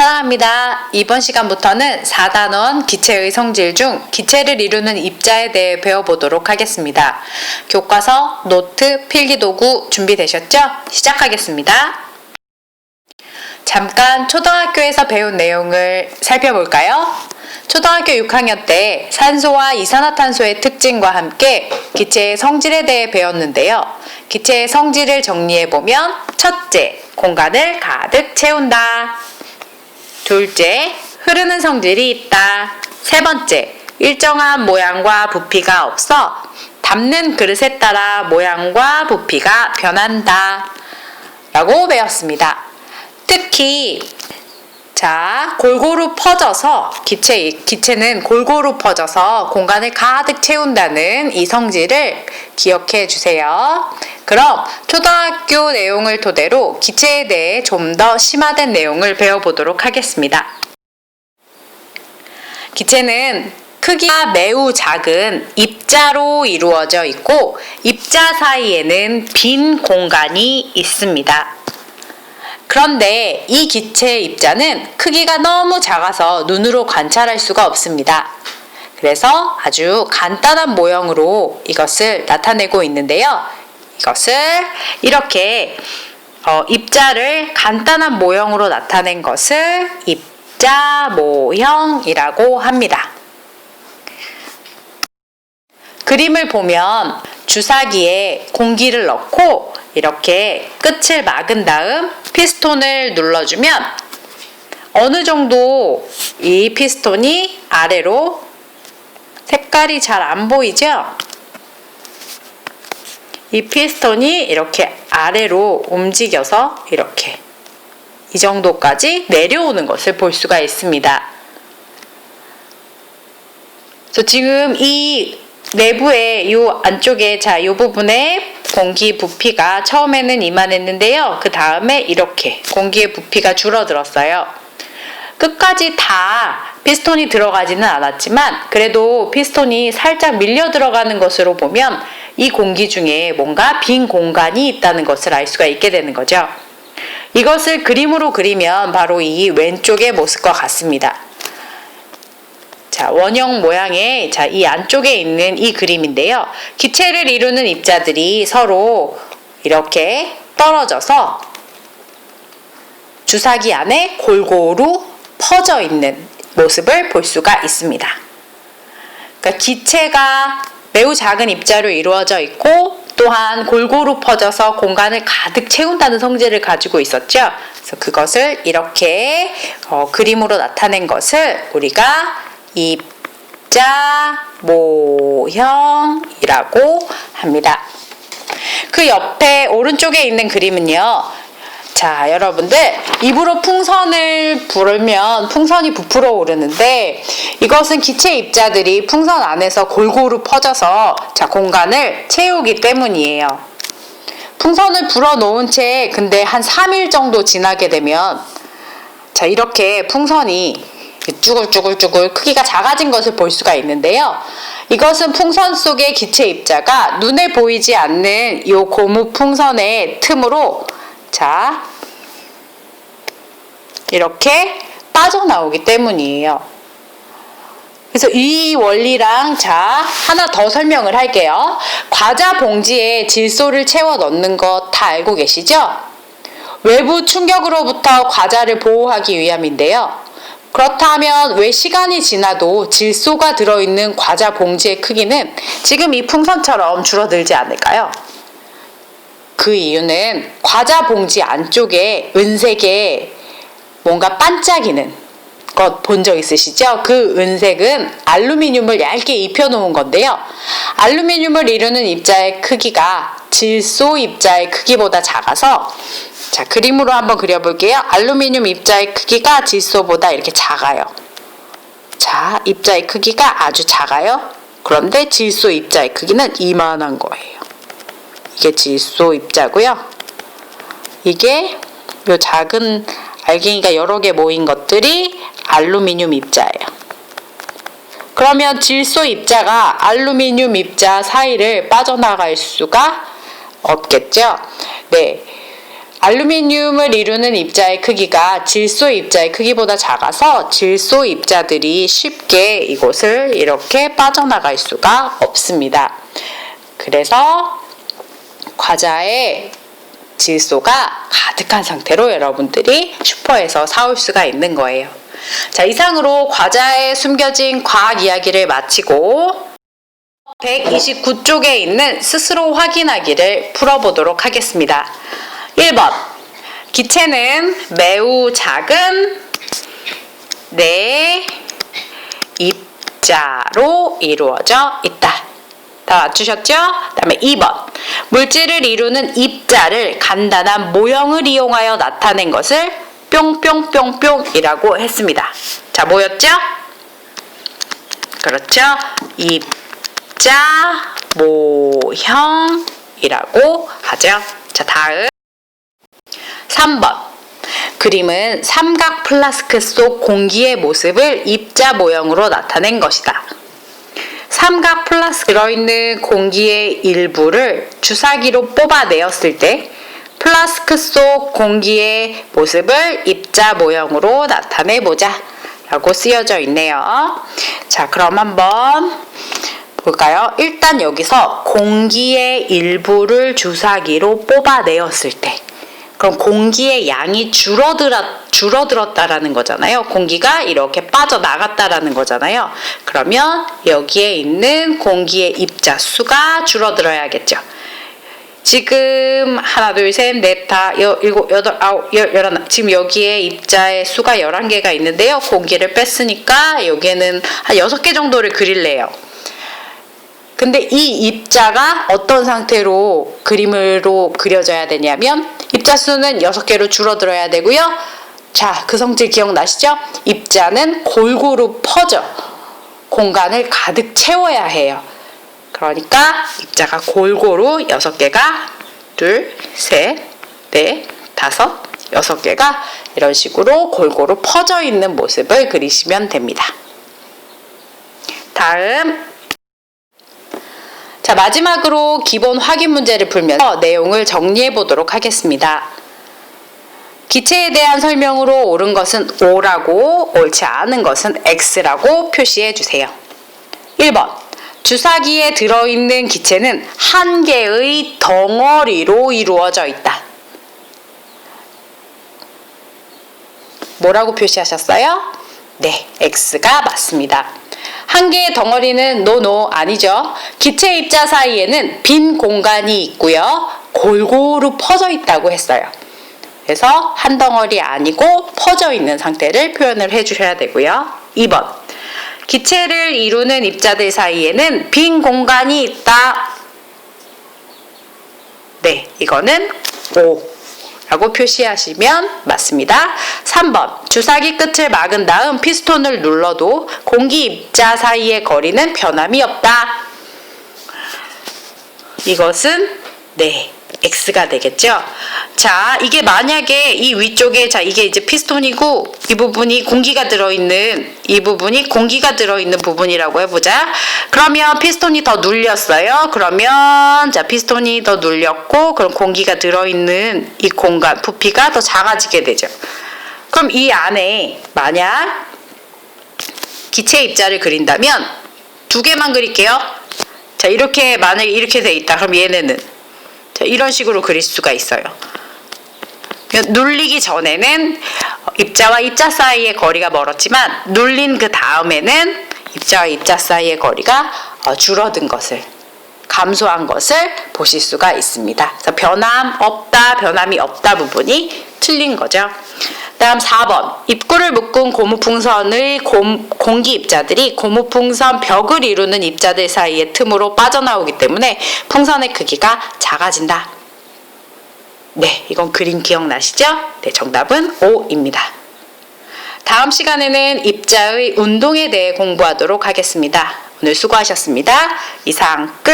사랑합니다. 이번 시간부터는 4단원 기체의 성질 중 기체를 이루는 입자에 대해 배워보도록 하겠습니다. 교과서, 노트, 필기도구 준비되셨죠? 시작하겠습니다. 잠깐 초등학교에서 배운 내용을 살펴볼까요? 초등학교 6학년 때 산소와 이산화탄소의 특징과 함께 기체의 성질에 대해 배웠는데요. 기체의 성질을 정리해보면 첫째, 공간을 가득 채운다. 둘째, 흐르는 성질이 있다. 세 번째, 일정한 모양과 부피가 없어 담는 그릇에 따라 모양과 부피가 변한다. 라고 배웠습니다. 특히 골고루 퍼져서 기체는 골고루 퍼져서 공간을 가득 채운다는 이 성질을 기억해 주세요. 그럼 초등학교 내용을 토대로 기체에 대해 좀 더 심화된 내용을 배워보도록 하겠습니다. 기체는 크기가 매우 작은 입자로 이루어져 있고 입자 사이에는 빈 공간이 있습니다. 그런데 이 기체의 입자는 크기가 너무 작아서 눈으로 관찰할 수가 없습니다. 그래서 아주 간단한 모형으로 이것을 나타내고 있는데요. 이것을 이렇게 입자를 간단한 모형으로 나타낸 것을 입자 모형이라고 합니다. 그림을 보면 주사기에 공기를 넣고 이렇게 끝을 막은 다음 피스톤을 눌러주면 어느 정도 이 피스톤이 아래로 색깔이 잘 안 보이죠? 이 피스톤이 이렇게 아래로 움직여서 이렇게 이 정도까지 내려오는 것을 볼 수가 있습니다. 그래서 지금 이 내부에 이 안쪽에 이 부분에 공기 부피가 처음에는 이만했는데요. 그 다음에 이렇게 공기의 부피가 줄어들었어요. 끝까지 다 피스톤이 들어가지는 않았지만 그래도 피스톤이 살짝 밀려 들어가는 것으로 보면 이 공기 중에 뭔가 빈 공간이 있다는 것을 알 수가 있게 되는 거죠. 이것을 그림으로 그리면 바로 이 왼쪽의 모습과 같습니다. 원형 모양의 이 안쪽에 있는 이 그림인데요. 기체를 이루는 입자들이 서로 이렇게 떨어져서 주사기 안에 골고루 퍼져 있는 모습을 볼 수가 있습니다. 그러니까 기체가 매우 작은 입자로 이루어져 있고 또한 골고루 퍼져서 공간을 가득 채운다는 성질을 가지고 있었죠. 그래서 그것을 이렇게 그림으로 나타낸 것을 우리가 입자 모형이라고 합니다. 그 옆에 오른쪽에 있는 그림은요. 여러분들 입으로 풍선을 불면 풍선이 부풀어 오르는데 이것은 기체 입자들이 풍선 안에서 골고루 퍼져서 공간을 채우기 때문이에요. 풍선을 불어 놓은 채 근데 한 3일 정도 지나게 되면 이렇게 풍선이 쭈글쭈글쭈글 크기가 작아진 것을 볼 수가 있는데요. 이것은 풍선 속의 기체 입자가 눈에 보이지 않는 이 고무 풍선의 틈으로 이렇게 빠져나오기 때문이에요. 그래서 이 원리랑 하나 더 설명을 할게요. 과자 봉지에 질소를 채워 넣는 것 다 알고 계시죠? 외부 충격으로부터 과자를 보호하기 위함인데요. 그렇다면 왜 시간이 지나도 질소가 들어있는 과자 봉지의 크기는 지금 이 풍선처럼 줄어들지 않을까요? 그 이유는 과자 봉지 안쪽에 은색의 뭔가 반짝이는 것 본 적 있으시죠? 그 은색은 알루미늄을 얇게 입혀놓은 건데요. 알루미늄을 이루는 입자의 크기가 질소 입자의 크기보다 작아서 그림으로 한번 그려볼게요. 알루미늄 입자의 크기가 질소보다 이렇게 작아요. 입자의 크기가 아주 작아요. 그런데 질소 입자의 크기는 이만한 거예요. 이게 질소 입자고요. 이게 요 작은 알갱이가 여러 개 모인 것들이 알루미늄 입자예요. 그러면 질소 입자가 알루미늄 입자 사이를 빠져나갈 수가 없겠죠? 네. 알루미늄을 이루는 입자의 크기가 질소 입자의 크기보다 작아서 질소 입자들이 쉽게 이곳을 이렇게 빠져나갈 수가 없습니다. 그래서 과자에 질소가 가득한 상태로 여러분들이 슈퍼에서 사올 수가 있는 거예요. 자, 이상으로 과자에 숨겨진 과학 이야기를 마치고 129쪽에 있는 스스로 확인하기를 풀어보도록 하겠습니다. 1번, 기체는 매우 작은 네 입자로 이루어져 있다. 다 맞추셨죠? 그 다음에 2번, 물질을 이루는 입자를 간단한 모형을 이용하여 나타낸 것을 뿅뿅뿅뿅이라고 했습니다. 자, 뭐였죠? 그렇죠? 입자 모형이라고 하죠. 자, 다음 3번, 그림은 삼각 플라스크 속 공기의 모습을 입자 모형으로 나타낸 것이다. 삼각 플라스크 들어있는 공기의 일부를 주사기로 뽑아내었을 때 플라스크 속 공기의 모습을 입자 모형으로 나타내보자 라고 쓰여져 있네요. 자, 그럼 한번 볼까요? 일단 여기서 공기의 일부를 주사기로 뽑아내었을 때, 그럼 공기의 양이 줄어들었다라는 거잖아요. 공기가 이렇게 빠져나갔다라는 거잖아요. 그러면 여기에 있는 공기의 입자 수가 줄어들어야겠죠. 지금 하나, 둘, 셋, 넷, 다, 일곱, 여덟, 아홉, 열, 열하나. 지금 여기에 입자의 수가 11개가 있는데요. 공기를 뺐으니까 여기에는 한 6개 정도를 그릴래요. 근데 이 입자가 어떤 상태로 그림으로 그려져야 되냐면 입자 수는 6개로 줄어들어야 되고요. 자, 그 성질 기억나시죠? 입자는 골고루 퍼져 공간을 가득 채워야 해요. 그러니까 입자가 골고루 6개가 둘, 셋, 넷, 다섯, 6개가 이런 식으로 골고루 퍼져 있는 모습을 그리시면 됩니다. 다음, 자, 마지막으로 기본 확인 문제를 풀면서 내용을 정리해 보도록 하겠습니다. 기체에 대한 설명으로 옳은 것은 O라고, 옳지 않은 것은 X라고 표시해 주세요. 1번, 주사기에 들어있는 기체는 한 개의 덩어리로 이루어져 있다. 뭐라고 표시하셨어요? 네, X가 맞습니다. 한 개의 덩어리는 노노 아니죠. 기체 입자 사이에는 빈 공간이 있고요. 골고루 퍼져 있다고 했어요. 그래서 한 덩어리 아니고 퍼져 있는 상태를 표현을 해주셔야 되고요. 2번, 기체를 이루는 입자들 사이에는 빈 공간이 있다. 네, 이거는 O 라고 표시하시면 맞습니다. 3번, 주사기 끝을 막은 다음 피스톤을 눌러도 공기 입자 사이의 거리는 변함이 없다. 이것은 네, X가 되겠죠. 자, 이게 만약에 이 위쪽에, 자, 이게 이제 피스톤이고 이 부분이 공기가 들어있는, 이 부분이 공기가 들어있는 부분이라고 해보자. 그러면 피스톤이 더 눌렸어요. 그러면 자, 피스톤이 더 눌렸고 그럼 공기가 들어있는 이 공간, 부피가 더 작아지게 되죠. 그럼 이 안에 만약 기체 입자를 그린다면 2개만 그릴게요. 자, 이렇게 만약에 이렇게 돼 있다. 그럼 얘네는 자, 이런 식으로 그릴 수가 있어요. 눌리기 전에는 입자와 입자 사이의 거리가 멀었지만 눌린 그 다음에는 입자와 입자 사이의 거리가 줄어든 것을, 감소한 것을 보실 수가 있습니다. 그래서 변함이 없다 부분이 틀린 거죠. 다음 4번, 입구를 묶은 고무풍선의 공기 입자들이 고무풍선 벽을 이루는 입자들 사이의 틈으로 빠져나오기 때문에 풍선의 크기가 작아진다. 네, 이건 그림 기억나시죠? 네, 정답은 O입니다. 다음 시간에는 입자의 운동에 대해 공부하도록 하겠습니다. 오늘 수고하셨습니다. 이상 끝!